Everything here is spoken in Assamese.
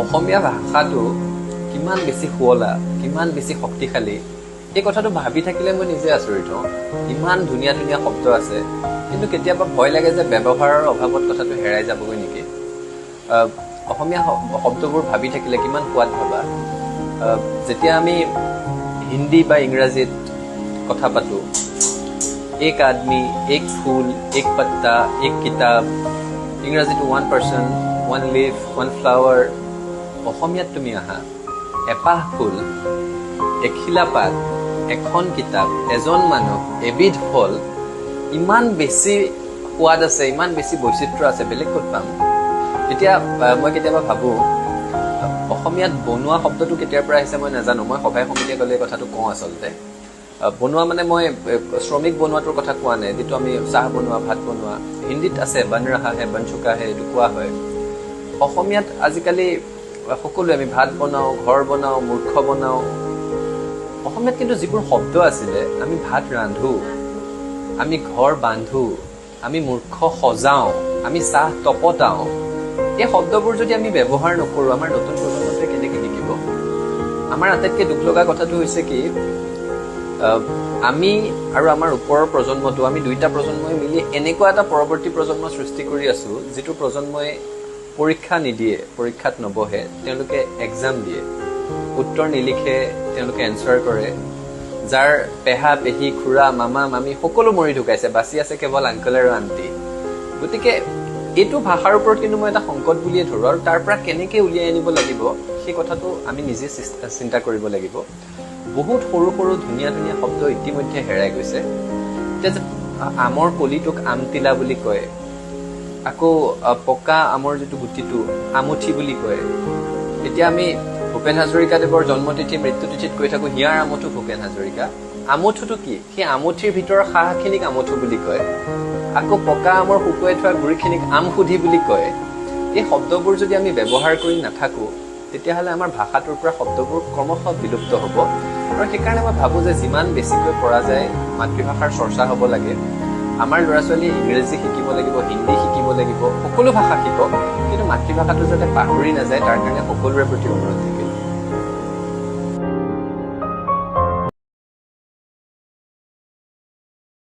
অসমীয়া ভাষাটো কিমান বেছি শুৱলা, কিমান বেছি শক্তিশালী, এই কথাটো ভাবি থাকিলে মই নিজে আচৰিত হওঁ। ইমান ধুনীয়া ধুনীয়া শব্দ আছে, কিন্তু কেতিয়াবা ভয় লাগে যে ব্যৱহাৰৰ অভাৱত কথাটো হেৰাই যাবগৈ নেকি। অসমীয়া শব্দবোৰ ভাবি থাকিলে কিমান সোৱাদ ভাবা। যেতিয়া আমি হিন্দী বা ইংৰাজীত কথা পাতো, এক আদমি, এক ফুল, এক পত্তা, এক কিতাপ, ইংৰাজীটো 1 person, 1 leaf, 1 flower, অসমীয়াত তুমি আহা এপাহ ফুল, এখিলা পাত, এখন কিতাপ, এজন মানুহ, এবিধ ফল, ইমান বেছি সোৱাদ আছে, ইমান বেছি বৈচিত্ৰ্য আছে, বেলেগ ক'ত পাম। এতিয়া মই কেতিয়াবা ভাবোঁ অসমীয়াত বনোৱা শব্দটো কেতিয়াৰ পৰা আহিছে মই নাজানো। মই সভাই সমিতিয়ে গ'লে কথাটো কওঁ। আচলতে বনোৱা মানে মই শ্ৰমিক বনোৱাটোৰ কথা কোৱা নাই, যিটো আমি চাহ বনোৱা, ভাত বনোৱা। হিন্দীত আছে বন ৰহা হে, বন চুকা হে, এইটো কোৱা হয়। অসমীয়াত আজিকালি সকলোৱে আমি ভাত বনাওঁ, ঘৰ বনাওঁ, মূৰ্খ বনাওঁ। অসমীয়াত কিন্তু যিবোৰ শব্দ আছিলে, আমি ভাত ৰান্ধো, আমি ঘৰ বান্ধো, আমি মূৰ্খ সজাওঁ, আমি চাহ তপতাওঁ, এই শব্দবোৰ যদি আমি ব্যৱহাৰ নকৰোঁ, আমাৰ নতুন প্ৰজন্মটোৱে কেনেকৈ শিকিব? আমাৰ আটাইতকৈ দুখ লগা কথাটো হৈছে কি, আমি আৰু আমাৰ ওপৰৰ প্ৰজন্মটো, আমি দুইটা প্ৰজন্মই মিলি এনেকুৱা এটা পৰৱৰ্তী প্ৰজন্ম সৃষ্টি কৰি আছোঁ, যিটো প্ৰজন্মই পৰীক্ষা নিদিয়ে, পৰীক্ষাত নবহে, তেওঁলোকে এক্সাম দিয়ে, উত্তৰ নিলিখে, তেওঁলোকে এনচাৰ কৰে। যাৰ পেহা পেহী, খুৰা, মামা মামী সকলো মৰি ঢুকাইছে, বাচি আছে কেৱল আংকল আৰু আণ্টি। গতিকে এইটো ভাষাৰ ওপৰত কিন্তু মই এটা সংকট বুলিয়ে ধৰোঁ, আৰু তাৰ পৰা কেনেকৈ উলিয়াই আনিব লাগিব সেই কথাটো আমি নিজে চিন্তা কৰিব লাগিব। বহুত সৰু সৰু ধুনীয়া ধুনীয়া শব্দ ইতিমধ্যে হেৰাই গৈছে। এতিয়া যে আমৰ কলিটোক আমটিলা বুলি কয়, আকৌ পকা আমৰ যিটো গুটিটো আমুঠি বুলি কয়। এতিয়া আমি ভূপেন হাজৰিকাদেৱৰ জন্মতিথি মৃত্যুতিথিত কৈ থাকোঁ হিয়াৰ আমঠু ভূপেন হাজৰিকা। আমঠুটো কি? সেই আমঠিৰ ভিতৰৰ সাহখিনিক আমঠু বুলি কয়। আকৌ পকা আমৰ শুকুৱাই থোৱা গুৰিখিনিক আমসুধি বুলি কয়। এই শব্দবোৰ যদি আমি ব্যৱহাৰ কৰি নাথাকোঁ, তেতিয়াহ'লে আমাৰ ভাষাটোৰ পৰা শব্দবোৰ ক্ৰমশঃ বিলুপ্ত হ'ব। আৰু সেইকাৰণে মই ভাবোঁ যে যিমান বেছিকৈ পৰা যায় মাতৃভাষাৰ চৰ্চা হ'ব লাগে। আমাৰ ল'ৰা ছোৱালীয়ে ইংৰাজী শিকিব লাগিব, হিন্দী শিকিব লাগিব, সকলো ভাষা শিকক, কিন্তু মাতৃভাষাটো যাতে পাহৰি নাযায় তাৰ কাৰণে সকলোৰে প্ৰতি অনুৰোধ থাকে।